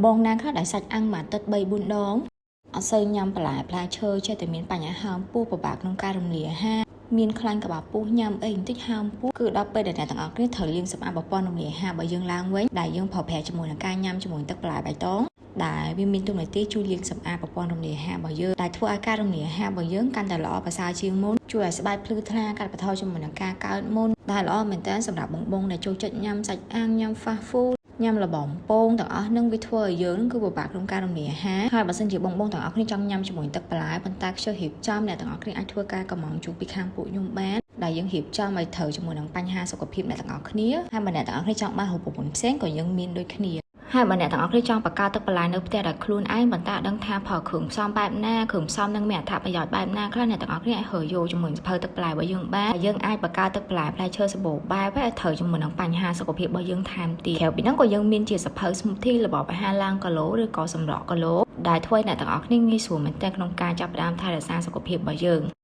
បងណាខ្លះដែលសាច់អាំងមកទឹក3 4ដងអត់សូវញ៉ាំបន្លែផ្លែឈើចេះតែមានបញ្ហាហើមពោះពិបាកក្នុងការរំលាយអាហារមានខ្លាញ់ក្បាលពោះញ៉ាំអីបន្តិចហើមពោះគឺដល់ពេលដែលអ្នកទាំងអស់គ្នាត្រូវលាងសម្អាតប្រព័ន្ធរំលាយអាហាររបស់យើងឡើងវិញដែលយើងប្រើប្រាស់ជាមួយនឹងការញ៉ាំជាមួយទឹកបន្លែបៃតងដែលវាមានទូនាទីជួយលាងសម្អាតប្រព័ន្ធរំលាយអាហាររបស់យើងដែលធ្វើឲ្យការរំលាយអាហាររបស់យើងកាន់តែល្អប្រសើរជាងមុនជួយឲ្យស្បែកភ្លឺថ្លាកាត់បន្ថយជាមួយនឹងការកើតមុនដែលល្អមែនទែនសម្រាប់បងដែលចូលចិត្តញ៉ាំសាច់អាំងញ៉ាំ fast food ញ៉ាំលបងពងទាំងអស់នឹងវាធ្វើឲ្យយើងគឺពិបាកក្នុងការរំលាយអាហារហើយបើសិនជាបងទាំងអស់គ្នាចង់ញ៉ាំជាមួយទឹកបន្លែប៉ុន្តែខ្ជិលរៀបចំអ្នកទាំងអស់គ្នាអាចធ្វើការកម្មង់ជួបពីខាងពួកខ្ញុំបានដែលយើងរៀបចំឲ្យត្រូវជាមួយនឹងបញ្ហាសុខភាពអ្នកទាំងអស់គ្នាហើយបើអ្នកទាំងអស់គ្នាចង់បានរូបមន្តផ្សេងក៏យើងមានដូចគ្នាហើយបើអ្នកទាំងអស់គ្នាចង់បង្កើតទឹកបន្លែនៅផ្ទះដោយខ្លួនឯងប៉ុន្តែអត់ដឹងថាប្រើគ្រឿងផ្សំបែបណាគ្រឿងផ្សំនឹងមានអត្ថប្រយោជន៍បែបណាខ្លះអ្នកទាំងអស់គ្នាអាចហៅយកជាមួយសភៅទឹកបន្លែរបស់យើងបានយើងអាចបង្កើតទឹកបន្លែផ្លែឈើសម្បូរបែបឲ្យត្រូវជាមួយនឹងបញ្ហាសុខភាពរបស់យើងថែមទៀតក្រៅពីហ្នឹងក៏យើងមានជាសភៅ smoothie របបអាហារឡើងគីឡូឬក៏សម្រក់គីឡូដែលធ្វើឲ្យអ្នកទាំងអស់គ្នាងាយស្រួលមែនទែនក្នុងការចាប់ផ្ដើមថែរក្សាសុខភាពរបស់យើង